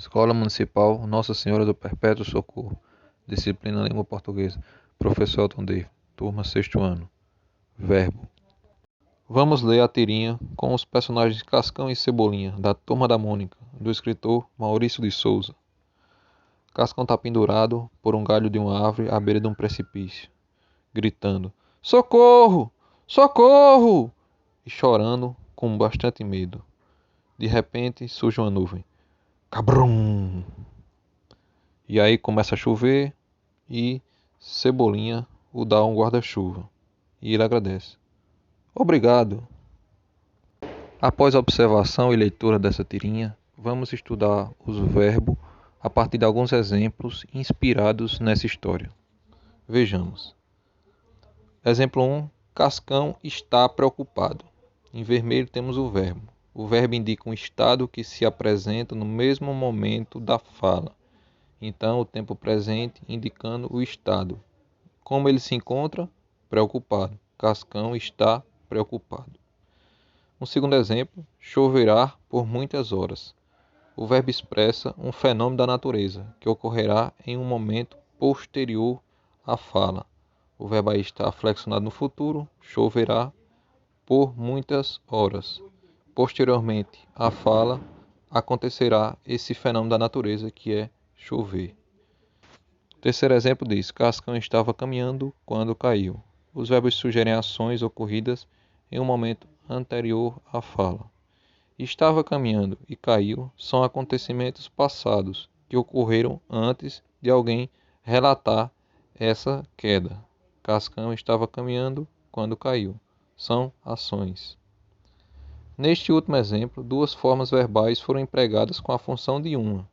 Escola Municipal Nossa Senhora do Perpétuo Socorro. Disciplina Língua Portuguesa. Professor Elton David. Turma 6º ano. Verbo. Vamos ler a tirinha com os personagens Cascão e Cebolinha, da Turma da Mônica, do escritor Maurício de Souza. Cascão está pendurado por um galho de uma árvore à beira de um precipício, gritando: "Socorro! Socorro!" e chorando com bastante medo. De repente surge uma nuvem. Cabrum! E aí começa a chover e Cebolinha o dá um guarda-chuva. E ele agradece. Obrigado. Após a observação e leitura dessa tirinha, vamos estudar os verbos a partir de alguns exemplos inspirados nessa história. Vejamos. Exemplo 1. Cascão está preocupado. Em vermelho temos o verbo. O verbo indica um estado que se apresenta no mesmo momento da fala. Então, o tempo presente indicando o estado. Como ele se encontra? Preocupado. Cascão está preocupado. Um segundo exemplo, choverá por muitas horas. O verbo expressa um fenômeno da natureza, que ocorrerá em um momento posterior à fala. O verbo aí está flexionado no futuro, choverá por muitas horas. Posteriormente à fala, acontecerá esse fenômeno da natureza, que é chover. Terceiro exemplo diz: Cascão estava caminhando quando caiu. Os verbos sugerem ações ocorridas em um momento anterior à fala. Estava caminhando e caiu são acontecimentos passados que ocorreram antes de alguém relatar essa queda. Cascão estava caminhando quando caiu. São ações. Neste último exemplo, duas formas verbais foram empregadas com a função de uma.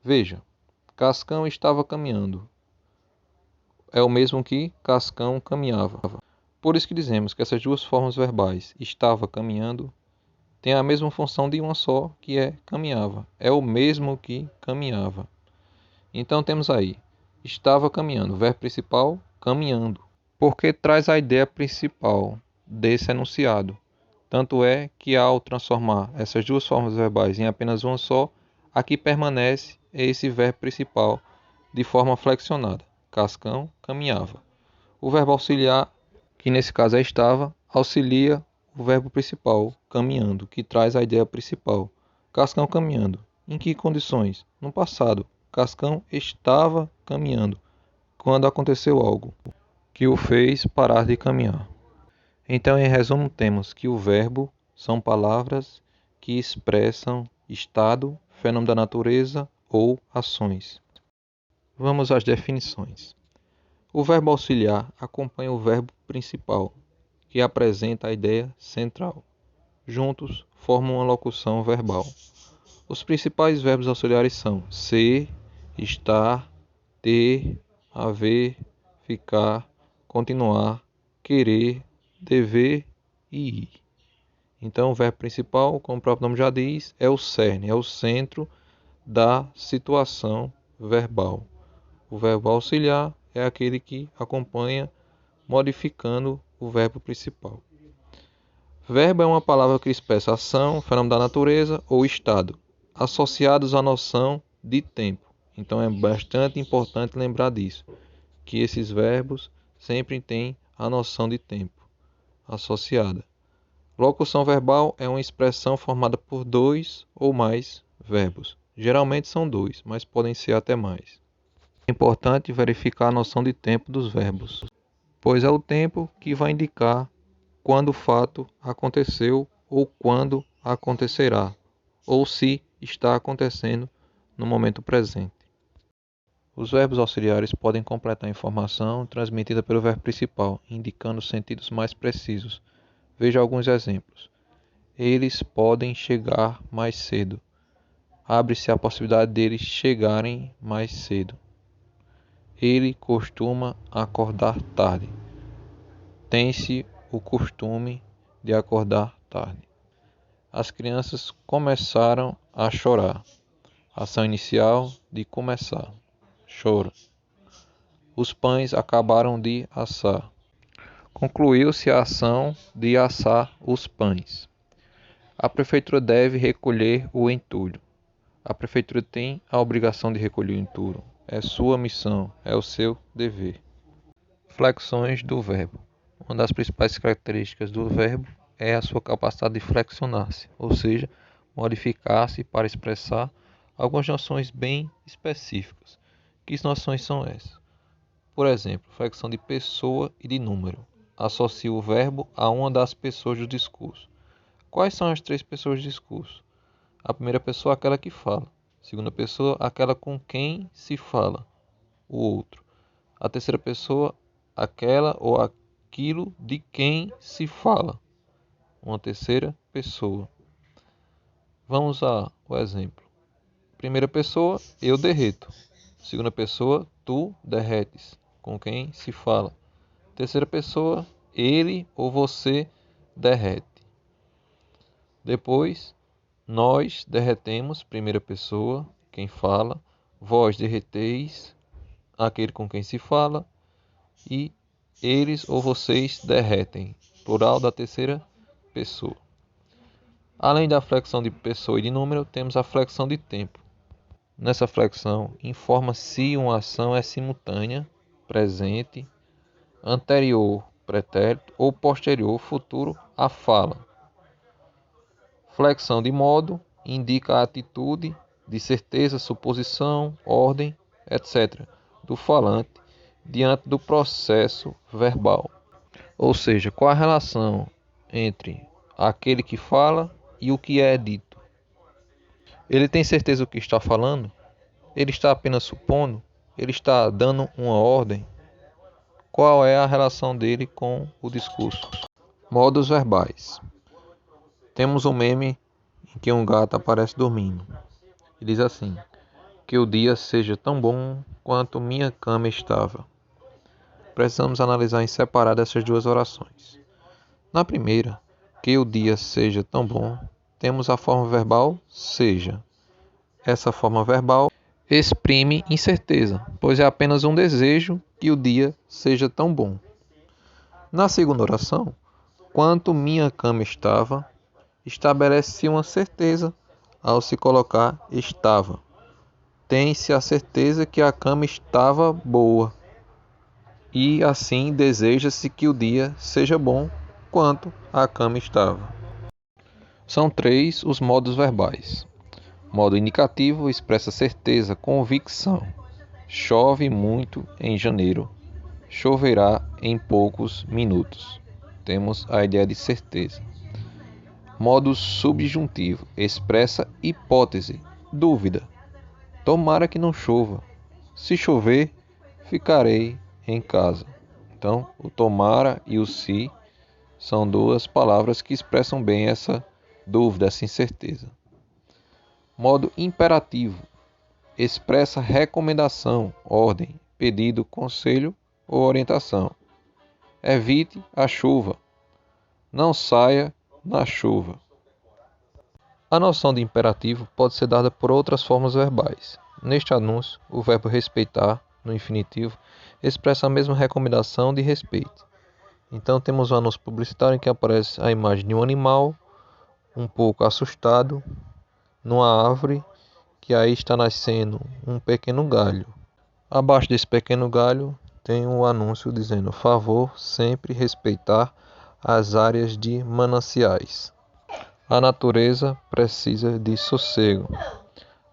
Veja, Cascão estava caminhando. É o mesmo que Cascão caminhava. Por isso que dizemos que essas duas formas verbais, estava caminhando, têm a mesma função de uma só, que é caminhava. É o mesmo que caminhava. Então temos aí, estava caminhando, verbo principal, caminhando, porque traz a ideia principal desse enunciado. Tanto é que ao transformar essas duas formas verbais em apenas uma só, aqui permanece esse verbo principal de forma flexionada. Cascão caminhava. O verbo auxiliar, que nesse caso é estava, auxilia o verbo principal, caminhando, que traz a ideia principal. Cascão caminhando. Em que condições? No passado. Cascão estava caminhando quando aconteceu algo que o fez parar de caminhar. Então, em resumo, temos que o verbo são palavras que expressam estado, fenômeno da natureza ou ações. Vamos às definições. O verbo auxiliar acompanha o verbo principal, que apresenta a ideia central. Juntos, formam uma locução verbal. Os principais verbos auxiliares são ser, estar, ter, haver, ficar, continuar, querer, dever e ir. Então, o verbo principal, como o próprio nome já diz, é o cerne, é o centro da situação verbal. O verbo auxiliar é aquele que acompanha, modificando o verbo principal. Verbo é uma palavra que expressa ação, fenômeno da natureza ou estado, associados à noção de tempo. Então é bastante importante lembrar disso, que esses verbos sempre têm a noção de tempo associada. Locução verbal é uma expressão formada por dois ou mais verbos. Geralmente são dois, mas podem ser até mais. É importante verificar a noção de tempo dos verbos, pois é o tempo que vai indicar quando o fato aconteceu ou quando acontecerá, ou se está acontecendo no momento presente. Os verbos auxiliares podem completar a informação transmitida pelo verbo principal, indicando sentidos mais precisos. Veja alguns exemplos. Eles podem chegar mais cedo. Abre-se a possibilidade deles chegarem mais cedo. Ele costuma acordar tarde. Tem-se o costume de acordar tarde. As crianças começaram a chorar. Ação inicial de começar. Choro. Os pães acabaram de assar. Concluiu-se a ação de assar os pães. A prefeitura deve recolher o entulho. A prefeitura tem a obrigação de recolher o entulho. É sua missão, é o seu dever. Flexões do verbo. Uma das principais características do verbo é a sua capacidade de flexionar-se, ou seja, modificar-se para expressar algumas noções bem específicas. Que noções são essas? Por exemplo, flexão de pessoa e de número. Associa o verbo a uma das pessoas do discurso. Quais são as três pessoas do discurso? A primeira pessoa, aquela que fala. A segunda pessoa, aquela com quem se fala, o outro. A terceira pessoa, aquela ou aquilo de quem se fala, uma terceira pessoa. Vamos ao exemplo. Primeira pessoa, eu derreto. Segunda pessoa, tu derretes, com quem se fala. Terceira pessoa, ele ou você derrete. Depois, nós derretemos, primeira pessoa, quem fala. Vós derreteis, aquele com quem se fala. E eles ou vocês derretem, plural da terceira pessoa. Além da flexão de pessoa e de número, temos a flexão de tempo. Nessa flexão, informa se uma ação é simultânea, presente, anterior, pretérito ou posterior, futuro, à fala. Flexão de modo indica a atitude de certeza, suposição, ordem, etc., do falante diante do processo verbal. Ou seja, qual a relação entre aquele que fala e o que é dito? Ele tem certeza do que está falando? Ele está apenas supondo? Ele está dando uma ordem? Qual é a relação dele com o discurso? Modos verbais. Temos um meme em que um gato aparece dormindo e diz assim: que o dia seja tão bom quanto minha cama estava. Precisamos analisar em separado essas duas orações. Na primeira, que o dia seja tão bom, temos a forma verbal seja. Essa forma verbal exprime incerteza, pois é apenas um desejo que o dia seja tão bom. Na segunda oração, quanto minha cama estava, estabelece uma certeza ao se colocar estava. Tem-se a certeza que a cama estava boa e assim deseja-se que o dia seja bom quanto a cama estava. São três os modos verbais. Modo indicativo expressa certeza, convicção. Chove muito em janeiro. Choverá em poucos minutos. Temos a ideia de certeza. Modo subjuntivo expressa hipótese, dúvida. Tomara que não chova. Se chover, ficarei em casa. Então, o tomara e o se são duas palavras que expressam bem essa dúvida, essa incerteza. Modo imperativo expressa recomendação, ordem, pedido, conselho ou orientação. Evite a chuva. Não saia na chuva. A noção de imperativo pode ser dada por outras formas verbais. Neste anúncio, o verbo respeitar, no infinitivo, expressa a mesma recomendação de respeito. Então temos um anúncio publicitário em que aparece a imagem de um animal um pouco assustado numa árvore que aí está nascendo um pequeno galho. Abaixo desse pequeno galho tem um anúncio dizendo: favor sempre respeitar as áreas de mananciais. A natureza precisa de sossego.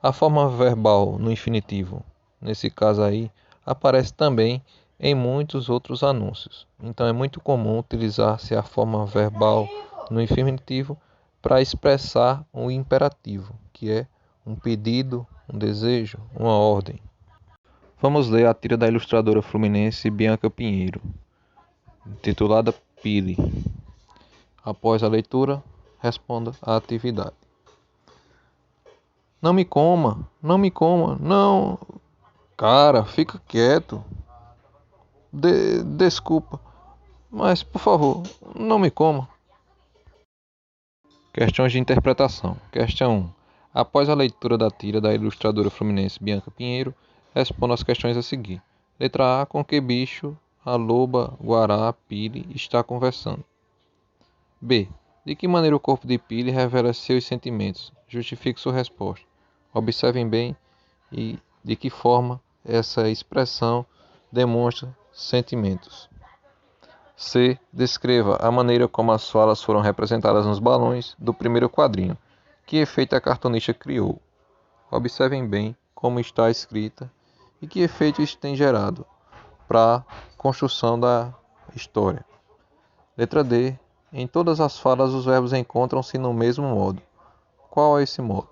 A forma verbal no infinitivo, nesse caso aí, aparece também em muitos outros anúncios. Então é muito comum utilizar-se a forma verbal no infinitivo para expressar um imperativo, que é um pedido, um desejo, uma ordem. Vamos ler a tira da ilustradora fluminense Bianca Pinheiro, intitulada Pile. Após a leitura, responda à atividade. Não me coma, não me coma, não. Cara, fica quieto. Desculpa, mas por favor, não me coma. Questões de interpretação. Questão 1. Após a leitura da tira da ilustradora fluminense Bianca Pinheiro, responda as questões a seguir. Letra A. Com que bicho a loba guará Pile está conversando? B. De que maneira o corpo de Pile revela seus sentimentos? Justifique sua resposta. Observem bem e de que forma essa expressão demonstra sentimentos. C. Descreva a maneira como as falas foram representadas nos balões do primeiro quadrinho. Que efeito a cartunista criou? Observem bem como está escrita e que efeito isso tem gerado para a construção da história. Letra D. Em todas as falas os verbos encontram-se no mesmo modo. Qual é esse modo?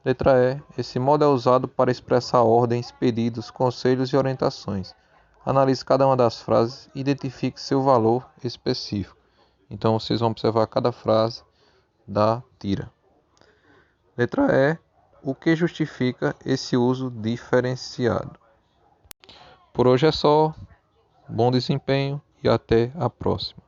Letra E. Esse modo é usado para expressar ordens, pedidos, conselhos e orientações. Analise cada uma das frases e identifique seu valor específico. Então vocês vão observar cada frase da tira. Letra E. O que justifica esse uso diferenciado? Por hoje é só. Bom desempenho e até a próxima.